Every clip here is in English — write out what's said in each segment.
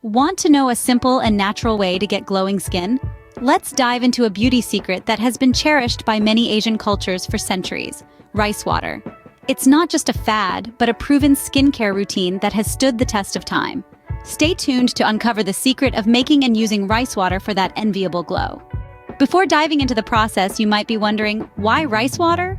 Want to know a simple and natural way to get glowing skin? Let's dive into a beauty secret that has been cherished by many Asian cultures for centuries: rice water. It's not just a fad, but a proven skincare routine that has stood the test of time. Stay tuned to uncover the secret of making and using rice water for that enviable glow. Before diving into the process, you might be wondering, why rice water?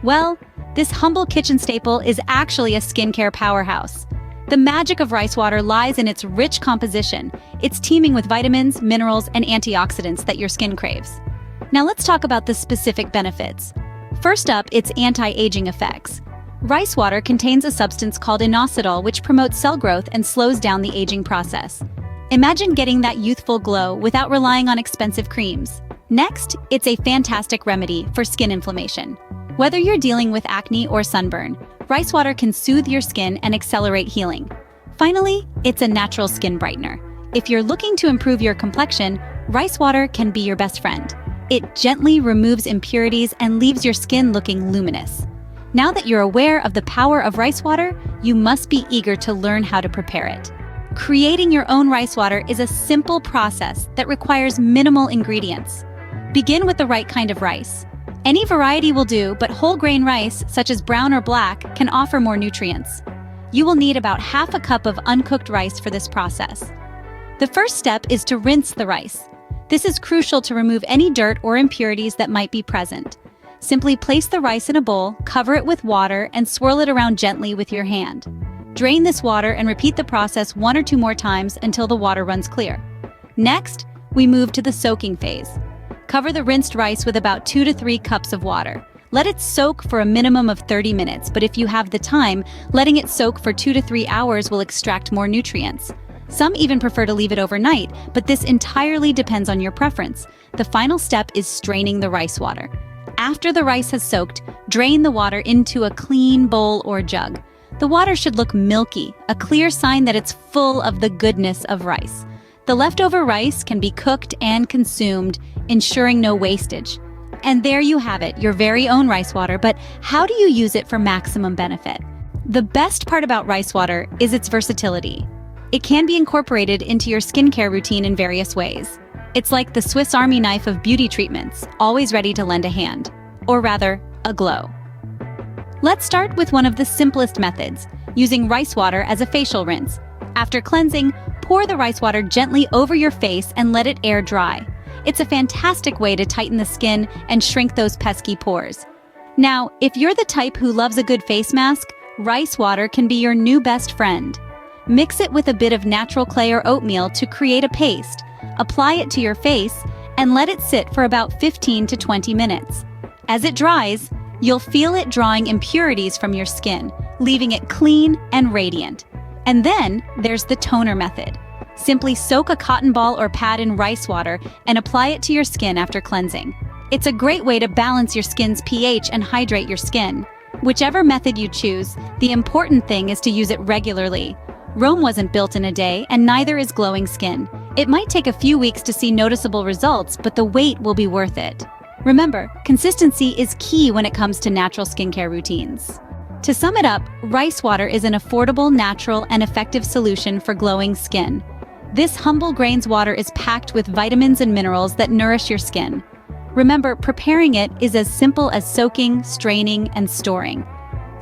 Well, this humble kitchen staple is actually a skincare powerhouse. The magic of rice water lies in its rich composition. It's teeming with vitamins, minerals, and antioxidants that your skin craves. Now let's talk about the specific benefits. First up, its anti-aging effects. Rice water contains a substance called inositol, which promotes cell growth and slows down the aging process. Imagine getting that youthful glow without relying on expensive creams. Next, it's a fantastic remedy for skin inflammation. Whether you're dealing with acne or sunburn, rice water can soothe your skin and accelerate healing. Finally, it's a natural skin brightener. If you're looking to improve your complexion, rice water can be your best friend. It gently removes impurities and leaves your skin looking luminous. Now that you're aware of the power of rice water, you must be eager to learn how to prepare it. Creating your own rice water is a simple process that requires minimal ingredients. Begin with the right kind of rice. Any variety will do, but whole grain rice, such as brown or black, can offer more nutrients. You will need about half a cup of uncooked rice for this process. The first step is to rinse the rice. This is crucial to remove any dirt or impurities that might be present. Simply place the rice in a bowl, cover it with water, and swirl it around gently with your hand. Drain this water and repeat the process 1 or 2 more times until the water runs clear. Next, we move to the soaking phase. Cover the rinsed rice with about 2 to 3 cups of water. Let it soak for a minimum of 30 minutes, but if you have the time, letting it soak for 2 to 3 hours will extract more nutrients. Some even prefer to leave it overnight, but this entirely depends on your preference. The final step is straining the rice water. After the rice has soaked, drain the water into a clean bowl or jug. The water should look milky, a clear sign that it's full of the goodness of rice. The leftover rice can be cooked and consumed, ensuring no wastage. And there you have it, your very own rice water, but how do you use it for maximum benefit? The best part about rice water is its versatility. It can be incorporated into your skincare routine in various ways. It's like the Swiss Army knife of beauty treatments, always ready to lend a hand, or rather, a glow. Let's start with one of the simplest methods, using rice water as a facial rinse. After cleansing, pour the rice water gently over your face and let it air dry. It's a fantastic way to tighten the skin and shrink those pesky pores. Now, if you're the type who loves a good face mask, rice water can be your new best friend. Mix it with a bit of natural clay or oatmeal to create a paste. Apply it to your face and let it sit for about 15 to 20 minutes. As it dries, you'll feel it drawing impurities from your skin, leaving it clean and radiant. And then there's the toner method. Simply soak a cotton ball or pad in rice water and apply it to your skin after cleansing. It's a great way to balance your skin's pH and hydrate your skin. Whichever method you choose, the important thing is to use it regularly. Rome wasn't built in a day, and neither is glowing skin. It might take a few weeks to see noticeable results, but the wait will be worth it. Remember, consistency is key when it comes to natural skincare routines. To sum it up, rice water is an affordable, natural, and effective solution for glowing skin. This humble grains water is packed with vitamins and minerals that nourish your skin. Remember, preparing it is as simple as soaking, straining, and storing.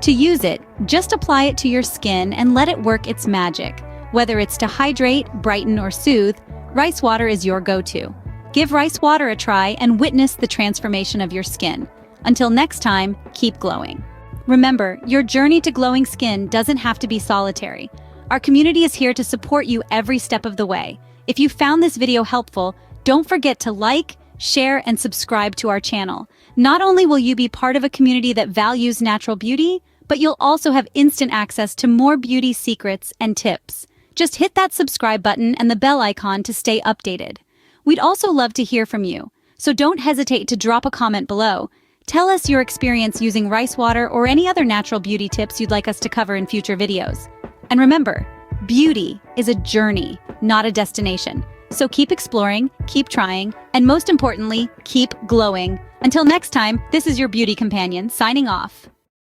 To use it, just apply it to your skin and let it work its magic. Whether it's to hydrate, brighten, or soothe, rice water is your go-to. Give rice water a try and witness the transformation of your skin. Until next time, keep glowing. Remember, your journey to glowing skin doesn't have to be solitary. Our community is here to support you every step of the way. If you found this video helpful, don't forget to like, share, and subscribe to our channel. Not only will you be part of a community that values natural beauty, but you'll also have instant access to more beauty secrets and tips. Just hit that subscribe button and the bell icon to stay updated. We'd also love to hear from you, so don't hesitate to drop a comment below. Tell us your experience using rice water or any other natural beauty tips you'd like us to cover in future videos. And remember, beauty is a journey, not a destination. So keep exploring, keep trying, and most importantly, keep glowing. Until next time, this is your beauty companion signing off.